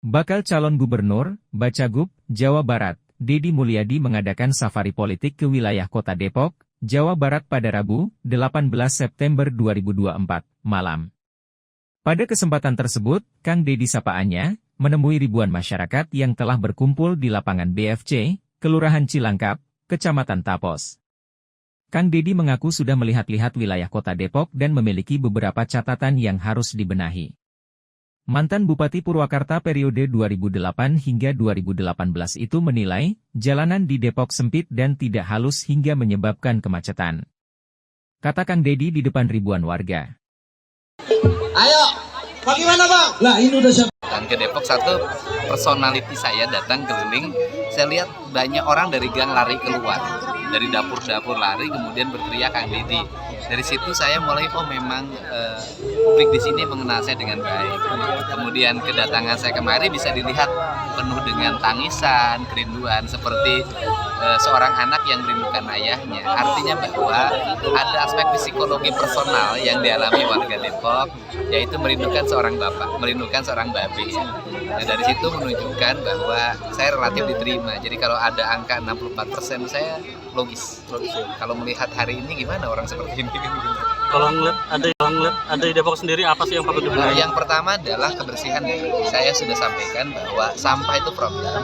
Bakal calon gubernur, Bacagub, Jawa Barat, Deddy Mulyadi mengadakan safari politik ke wilayah kota Depok, Jawa Barat pada Rabu, 18 September 2024, malam. Pada kesempatan tersebut, Kang Deddy sapaannya, menemui ribuan masyarakat yang telah berkumpul di lapangan BFC, Kelurahan Cilangkap, Kecamatan Tapos. Kang Deddy mengaku sudah melihat-lihat wilayah kota Depok dan memiliki beberapa catatan yang harus dibenahi. Mantan Bupati Purwakarta periode 2008 hingga 2018 itu menilai, jalanan di Depok sempit dan tidak halus hingga menyebabkan kemacetan. Kata Kang Deddy di depan ribuan warga. Ayo, bagaimana Bang? Lah ini udah siap. Dan ke Depok satu personality saya datang keliling, saya lihat banyak orang dari gang lari keluar, dari dapur-dapur lari kemudian berteriak Kang Deddy. Dari situ saya mulai memang publik di sini mengenal saya dengan baik. Kemudian kedatangan saya kemari bisa dilihat penuh dengan tangisan, kerinduan seperti seorang anak yang merindukan ayahnya. Artinya bahwa ada aspek psikologi personal yang dialami warga Depok, yaitu merindukan seorang bapak, merindukan seorang babe. Nah, dari situ menunjukkan bahwa saya relatif diterima. Jadi kalau ada angka 64% saya logis. Kalau melihat hari ini gimana orang seperti ini? Kalau ngeliat ada di Depok sendiri, apa sih yang perlu dibenahi? Yang pertama adalah kebersihan. Saya sudah sampaikan bahwa sampah itu problem,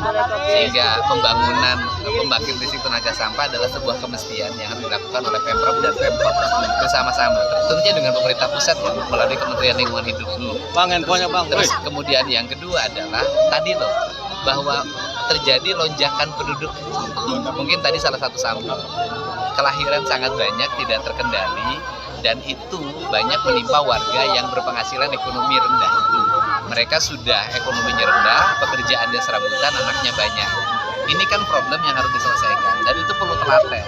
sehingga pembangunan pembangkit listrik tenaga sampah adalah sebuah kemestian yang harus dilakukan oleh Pemprov dan Pemkot bersama-sama. Tentunya dengan pemerintah pusat ya, melalui Kementerian Lingkungan Hidup dulu. Terus kemudian yang kedua adalah tadi loh, bahwa terjadi lonjakan penduduk. Mungkin tadi salah satu sampel. Kelahiran sangat banyak, tidak terkendali, dan itu banyak menimpa warga yang berpenghasilan ekonomi rendah. Mereka sudah ekonominya rendah, pekerjaannya serabutan, anaknya banyak. Ini kan problem yang harus diselesaikan, dan itu perlu telaten.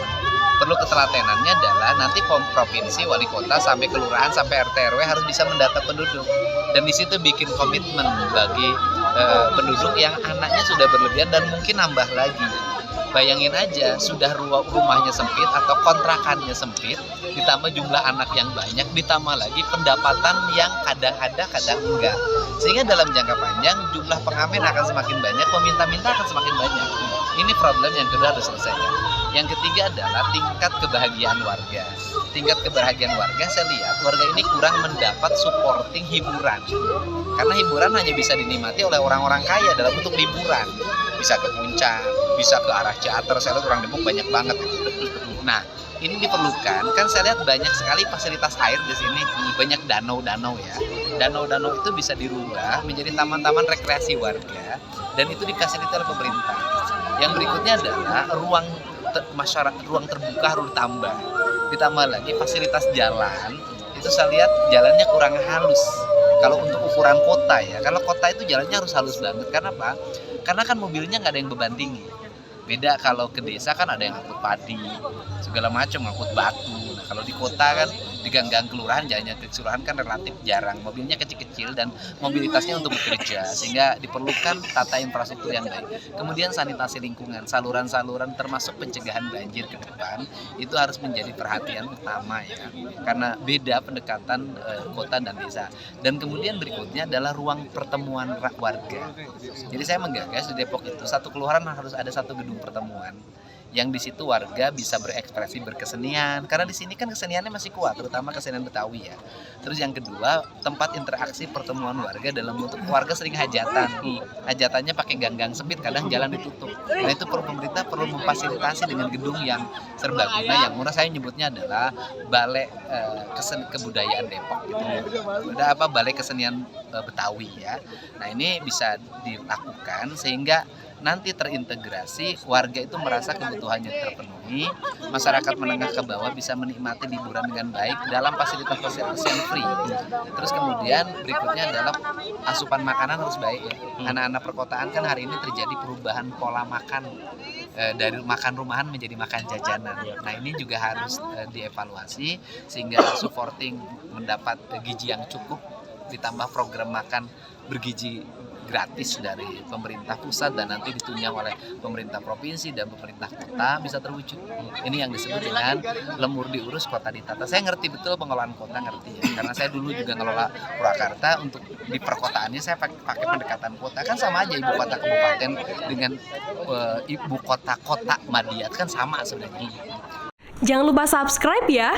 Perlu ketelatenannya adalah nanti provinsi, wali kota, sampai kelurahan, sampai RT RW harus bisa mendata penduduk. Dan di situ bikin komitmen bagi penduduk yang anaknya sudah berlebihan dan mungkin nambah lagi. Bayangin aja, sudah rumahnya sempit atau kontrakannya sempit, ditambah jumlah anak yang banyak, ditambah lagi pendapatan yang kadang ada, kadang enggak. Sehingga dalam jangka panjang, jumlah pengamen akan semakin banyak, peminta-minta akan semakin banyak. Ini problem yang kedua harus selesaikan. Yang ketiga adalah tingkat kebahagiaan warga. Tingkat kebahagiaan warga, saya lihat warga ini kurang mendapat supporting hiburan. Karena hiburan hanya bisa dinikmati oleh orang-orang kaya dalam bentuk liburan. Bisa ke puncak, bisa ke arah teater, saya lihat orang Depok banyak banget itu. Nah, ini diperlukan, kan saya lihat banyak sekali fasilitas air di sini, banyak danau-danau ya. Danau-danau itu bisa dirubah menjadi taman-taman rekreasi warga, dan itu difasilitasi oleh pemerintah. Yang berikutnya adalah ruang masyarakat, ruang terbuka harus ditambah lagi fasilitas jalan. Itu saya lihat jalannya kurang halus. Kalau untuk ukuran kota ya, kalau kota itu jalannya harus halus banget. Karena apa? Karena kan mobilnya nggak ada yang beban tinggi. Beda kalau ke desa kan ada yang ngangkut padi, segala macam, ngangkut batu. Nah kalau di kota kan, di gang-gang kelurahan, jalannya ke kelurahan kan relatif jarang. Mobilnya kecil-kecil dan mobilitasnya untuk bekerja, sehingga diperlukan tata infrastruktur yang baik. Kemudian sanitasi lingkungan, saluran-saluran termasuk pencegahan banjir ke depan, itu harus menjadi perhatian utama ya. Karena beda pendekatan kota dan desa. Dan kemudian berikutnya adalah ruang pertemuan warga. Jadi saya menggagas di Depok itu, satu kelurahan harus ada satu gedung pertemuan yang di situ warga bisa berekspresi, berkesenian, karena di sini kan keseniannya masih kuat, terutama kesenian Betawi ya. Terus yang kedua, tempat interaksi pertemuan warga dalam bentuk warga sering hajatannya pakai gang-gang sempit, kadang jalan ditutup. Nah itu pemerintah perlu memfasilitasi dengan gedung yang serbaguna, yang murah. Saya nyebutnya adalah Balai Kebudayaan Depok gitu. Ada Balai Kesenian Betawi ya. Nah ini bisa dilakukan sehingga nanti terintegrasi, warga itu merasa kebutuhannya terpenuhi, masyarakat menengah ke bawah bisa menikmati liburan dengan baik dalam fasilitas-fasilitas yang free. Terus kemudian berikutnya adalah asupan makanan harus baik ya. Anak-anak perkotaan kan hari ini terjadi perubahan pola makan, dari makan rumahan menjadi makan jajanan. Nah ini juga harus dievaluasi sehingga supporting mendapat gizi yang cukup, ditambah program makan bergizi gratis dari pemerintah pusat dan nanti ditunjang oleh pemerintah provinsi dan pemerintah kota bisa terwujud. Ini yang disebut dengan lemur diurus kota ditata. Saya ngerti betul pengelolaan kota, ngerti ya, karena saya dulu juga ngelola Purwakarta. Untuk di perkotaannya saya pakai pendekatan kota, kan sama aja ibu kota kabupaten dengan ibu kota Madiat kan sama sebenarnya. Jangan lupa subscribe ya.